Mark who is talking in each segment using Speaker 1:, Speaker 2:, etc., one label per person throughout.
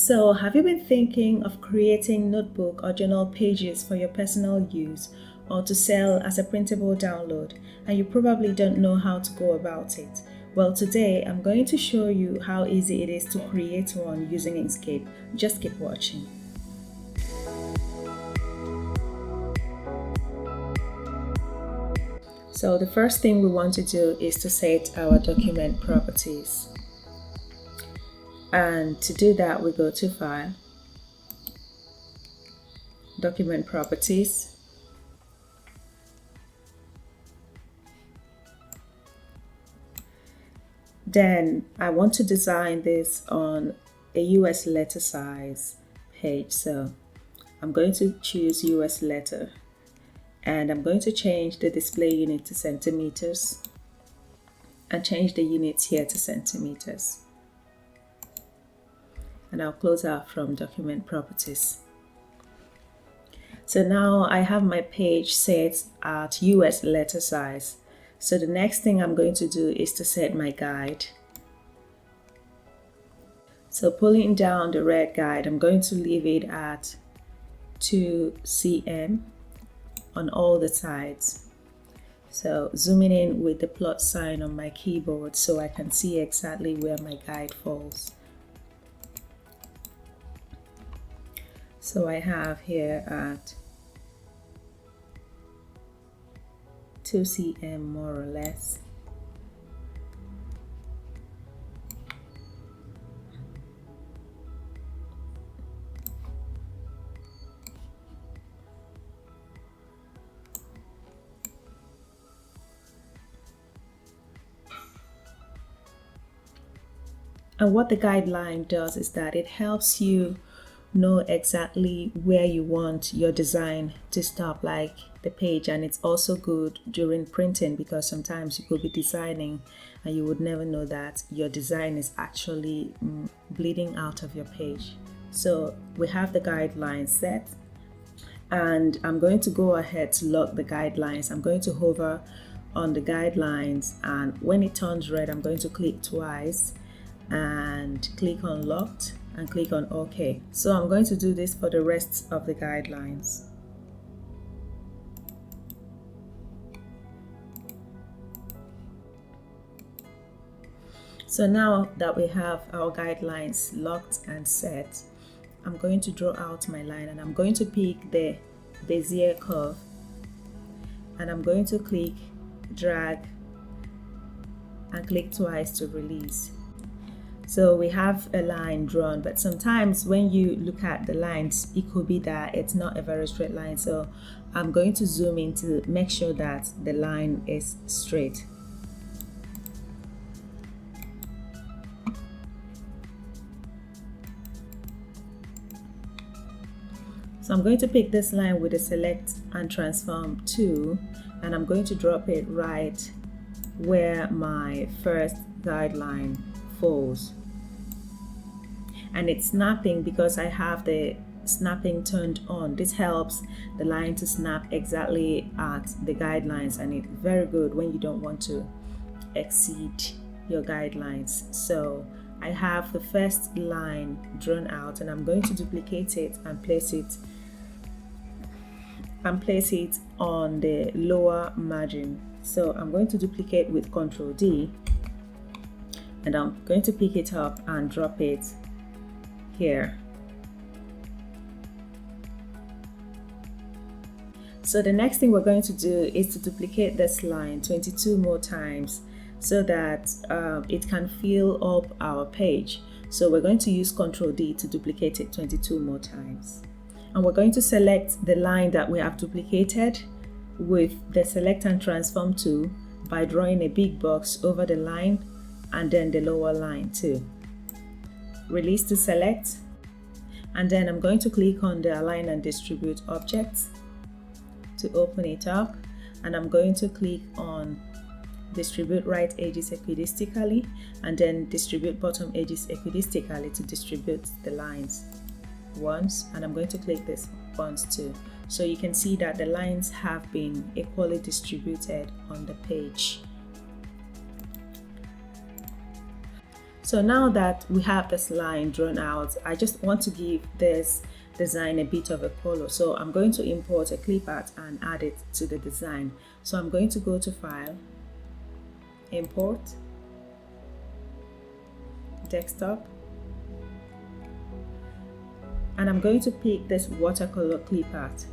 Speaker 1: So, have you been thinking of creating notebook or journal pages for your personal use or to sell as a printable download, and you probably don't know how to go about it? Well, today I'm going to show you how easy it is to create one using Inkscape. Just keep watching. So the first thing we want to do is to set our document properties. And to do that, we go to File, Document Properties. Then I want to design this on a US letter size page. So I'm going to choose US letter and I'm going to change the display unit to centimeters and change the units here to centimeters. And I'll close out from document properties. So now I have my page set at US letter size. So the next thing I'm going to do is to set my guide. So pulling down the red guide, I'm going to leave it at 2 cm on all the sides. So zooming in with the plus sign on my keyboard so I can see exactly where my guide falls. So I have here at 2 cm more or less. And what the guideline does is that it helps you know exactly where you want your design to stop, like the page. And it's also good during printing because sometimes you could be designing and you would never know that your design is actually bleeding out of your page. So we have the guidelines set and I'm going to go ahead to lock the guidelines. I'm going to hover on the guidelines and when it turns red, I'm going to click twice and click on locked and click on OK. So I'm going to do this for the rest of the guidelines. So now that we have our guidelines locked and set, I'm going to draw out my line and I'm going to pick the Bezier curve and I'm going to click drag and click twice to release. So we have a line drawn, but sometimes when you look at the lines, it could be that it's not a very straight line. So I'm going to zoom in to make sure that the line is straight. So I'm going to pick this line with the select and transform tool, and I'm going to drop it right where my first guideline falls. And it's snapping because I have the snapping turned on. This helps the line to snap exactly at the guidelines, and it's very good when you don't want to exceed your guidelines. So I have the first line drawn out and I'm going to duplicate it and place it on the lower margin. So I'm going to duplicate with Ctrl D and I'm going to pick it up and drop it here. So the next thing we're going to do is to duplicate this line 22 more times so that it can fill up our page. So we're going to use Ctrl D to duplicate it 22 more times. And we're going to select the line that we have duplicated with the select and transform tool by drawing a big box over the line and then the lower line too. Release to select, and then I'm going to click on the align and distribute objects to open it up, and I'm going to click on distribute right edges equidistically and then distribute bottom edges equidistically to distribute the lines once, and I'm going to click this once too. So you can see that the lines have been equally distributed on the page. So now that we have this line drawn out, I just want to give this design a bit of a color. So I'm going to import a clip art and add it to the design. So I'm going to go to File, Import, Desktop, and I'm going to pick this watercolor clip art,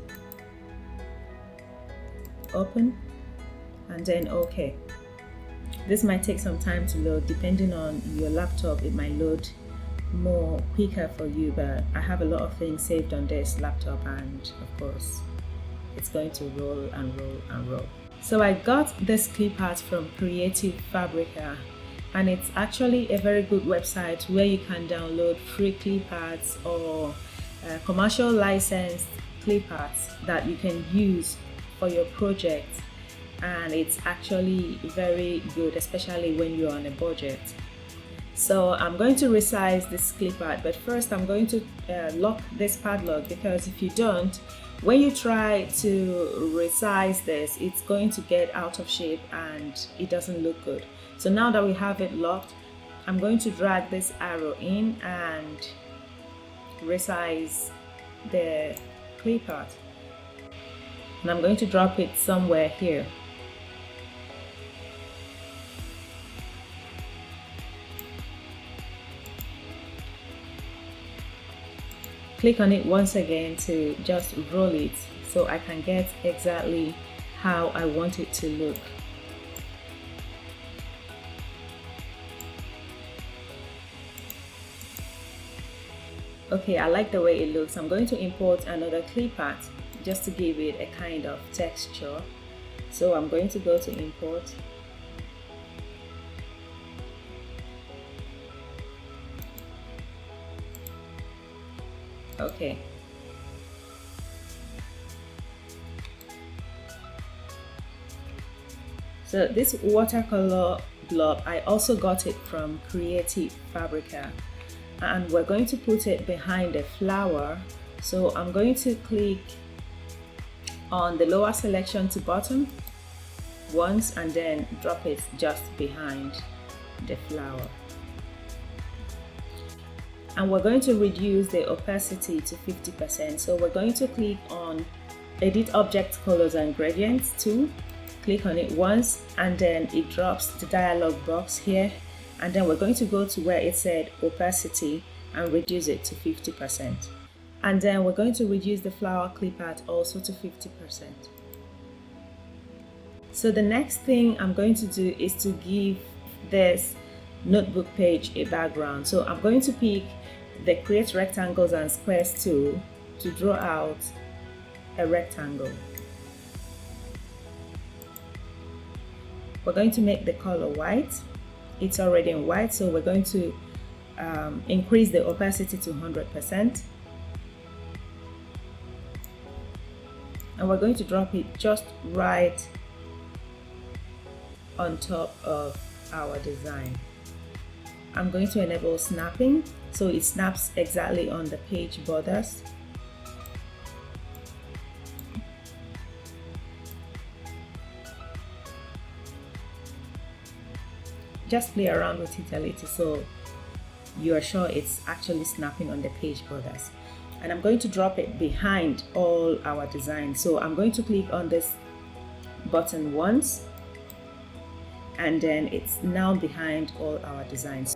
Speaker 1: open, and then OK. This might take some time to load. Depending on your laptop, it might load more quicker for you, but I have a lot of things saved on this laptop, and of course it's going to roll and roll and roll. So I got this clip art from Creative Fabrica, and it's actually a very good website where you can download free clip arts or commercial licensed clip arts that you can use for your project, and it's actually very good, especially when you're on a budget. So I'm going to resize this clip art, but first I'm going to lock this padlock, because if you don't, when you try to resize this, it's going to get out of shape and it doesn't look good. So now that we have it locked, I'm going to drag this arrow in and resize the clip art, and I'm going to drop it somewhere here. Click on it once again to just roll it so I can get exactly how I want it to look. Okay, I like the way it looks. I'm going to import another clip art just to give it a kind of texture. So I'm going to go to Import, okay. So this watercolor blob, I also got it from Creative Fabrica, and we're going to put it behind the flower. So I'm going to click on the lower selection to bottom once and then drop it just behind the flower. And we're going to reduce the opacity to 50%. So we're going to click on Edit Object Colors and Gradients tool, click on it once, and then it drops the dialog box here, and then we're going to go to where it said opacity and reduce it to 50%. And then we're going to reduce the flower clip art also to 50%. So the next thing I'm going to do is to give this notebook page a background. So I'm going to pick the Create Rectangles and Squares tool to draw out a rectangle. We're going to make the color white. It's already in white, so we're going to increase the opacity to 100%. And we're going to drop it just right on top of our design. I'm going to enable snapping, so it snaps exactly on the page borders. Just play around with it a little so you are sure it's actually snapping on the page borders. And I'm going to drop it behind all our designs. So I'm going to click on this button once, and then it's now behind all our designs.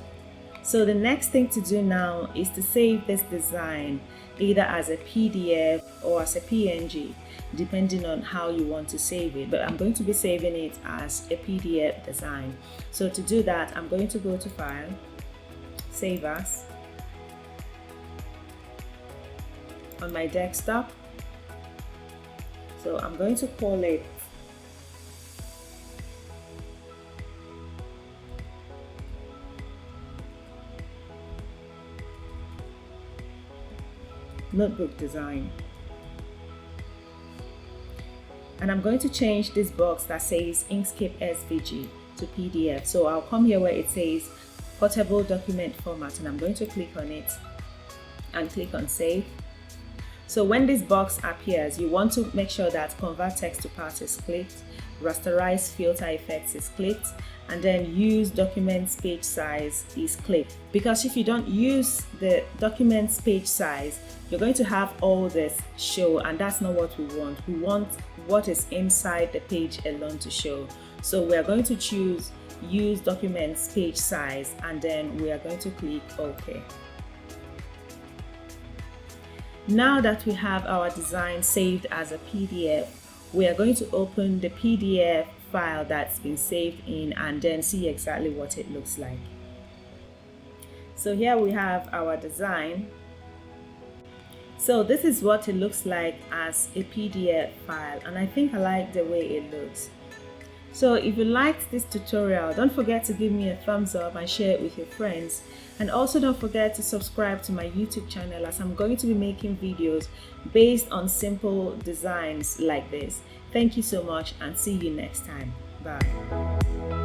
Speaker 1: So the next thing to do now is to save this design either as a PDF or as a PNG, depending on how you want to save it. But I'm going to be saving it as a PDF design. So to do that, I'm going to go to File, Save As, on my desktop. So I'm going to call it Notebook Design. And I'm going to change this box that says Inkscape SVG to PDF. So I'll come here where it says Portable Document Format, and I'm going to click on it and click on Save. So when this box appears, you want to make sure that Convert Text to Part is clicked, rasterize filter effects is clicked, and then use documents page size is clicked. Because if you don't use the documents page size, you're going to have all this show, and that's not what we want. We want what is inside the page alone to show. So we are going to choose use documents page size, and then we are going to click OK. Now that we have our design saved as a PDF, we are going to open the PDF file that's been saved in and then see exactly what it looks like. So here we have our design. So this is what it looks like as a PDF file, and I think I like the way it looks. So if you liked this tutorial, don't forget to give me a thumbs up and share it with your friends. And also don't forget to subscribe to my YouTube channel, as I'm going to be making videos based on simple designs like this. Thank you so much, and see you next time. Bye.